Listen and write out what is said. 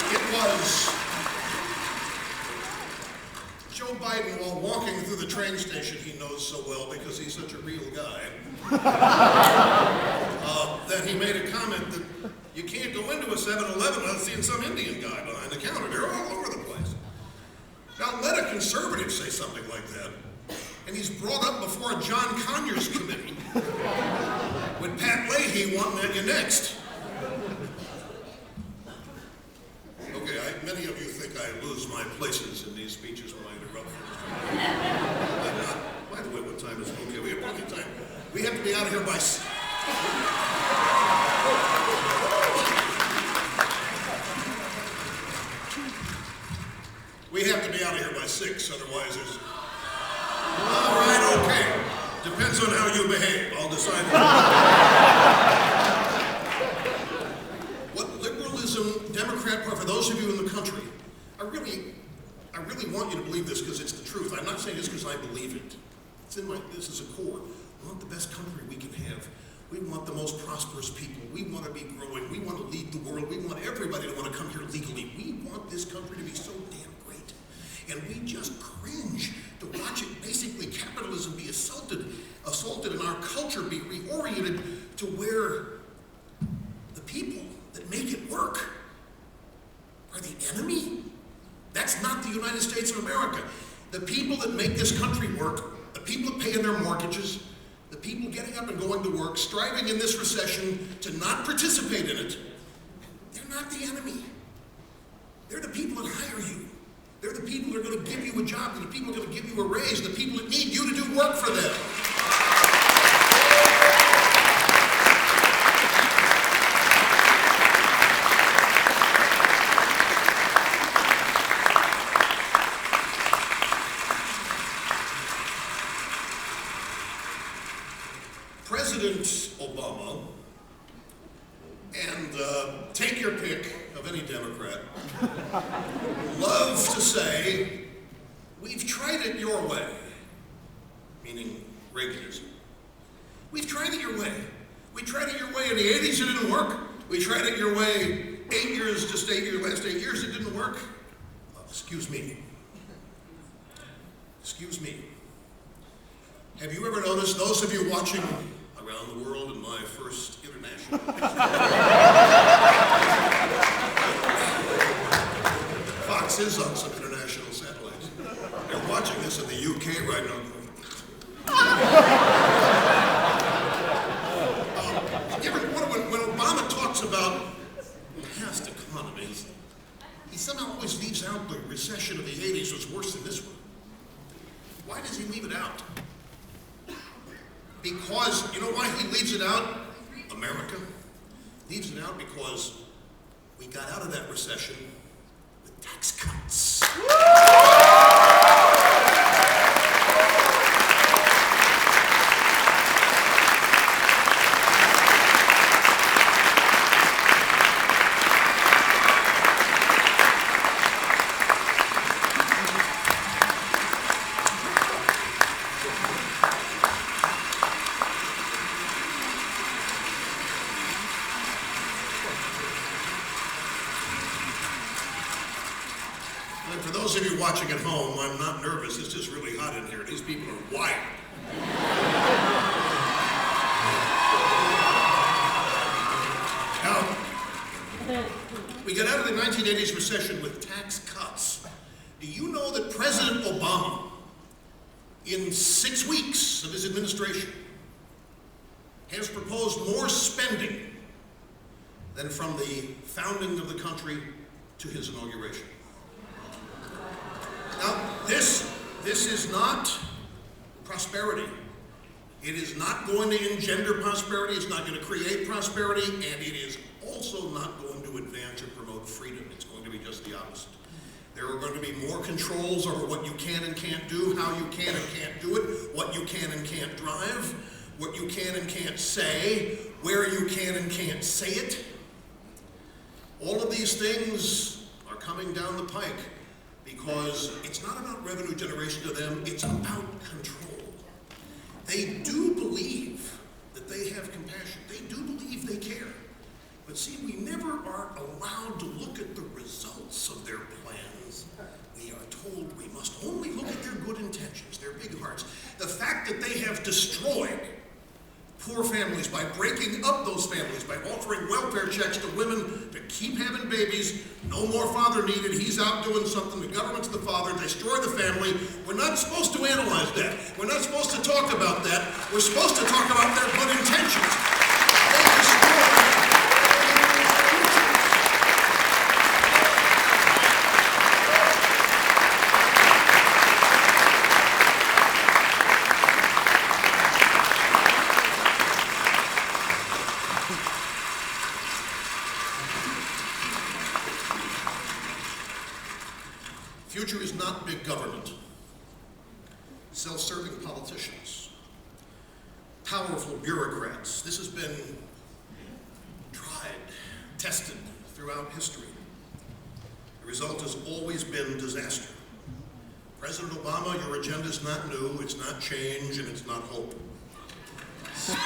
It was Joe Biden, while walking through the train station he knows so well because he's such a real guy, that he made a comment that you can't go into a 7-Eleven without seeing some Indian guy behind the counter. They're all over the place. Now, let a conservative say something like that, and he's brought up before a John Conyers committee with Pat Leahy wanting at you next. Okay, many of you think I lose my places in these speeches when I interrupt. I'm not. By the way, what time is it? Okay, we have plenty of time. We have to be out of here by... We have to be out of here by 6, otherwise there's... All right, okay. Depends on how you behave. I'll decide. What liberalism, Democrat Party, for those of you in the country, I really want you to believe this because it's the truth. I'm not saying this because I believe it. This is a core. We want the best country we can have. We want the most prosperous people. We want to be growing. We want to lead the world. We want everybody to want to come here legally. We want this country to be so damn great. And we just cringe to watch it, basically capitalism be assaulted and our culture be reoriented to where the people that make it work are the enemy. That's not the United States of America. The people that make this country work, the people that pay in their mortgages, the people getting up and going to work, striving in this recession to not participate in it, they're not the enemy. They're the people that hire you. They're the people that are going to give you a job. They're the people that are going to give you a raise. The people that need you to do work for them. President Obama, and take your pick of any Democrat, love to say, we've tried it your way, meaning Reaganism. We've tried it your way. We tried it your way in the 80s, it didn't work. We tried it your way last 8 years, it didn't work. Excuse me. Have you ever noticed, those of you watching around the world in my first international Fox is on some international satellites. They're watching this in the UK right now. When Obama talks about past economies, he somehow always leaves out the recession of the 80s was worse than this one. Why does he leave it out? Because, you know why he leaves it out? America leaves it out because we got out of that recession with tax cuts. And for those of you watching at home, I'm not nervous. It's just really hot in here. These people are wild. Now, we got out of the 1980s recession with tax cuts. Do you know that President Obama, in 6 weeks of his administration, has proposed more spending than from the founding of the country to his inauguration? Now, this is not prosperity. It is not going to engender prosperity. It's not going to create prosperity, and it is also not going to advance or promote freedom. It's going to be just the opposite. There are going to be more controls over what you can and can't do, how you can and can't do it, what you can and can't drive, what you can and can't say, where you can and can't say it. All of these things are coming down the pike, because it's not about revenue generation to them, it's about control. They do believe that they have compassion. They do believe they care. But But see, we never are allowed to look at the results of their plans. We are told we must only look at their good intentions, their big hearts. The fact that they have destroyed poor families by breaking up those families, by offering welfare checks to women to keep having babies, no more father needed, he's out doing something, the government's the father, destroy the family. We're not supposed to analyze that. We're not supposed to talk about that. We're supposed to talk about their good intentions. They destroy. Future is not big government, self-serving politicians, powerful bureaucrats. This has been tried, tested throughout history. The result has always been disaster. President Obama, your agenda is not new, it's not change, and it's not hope. Spending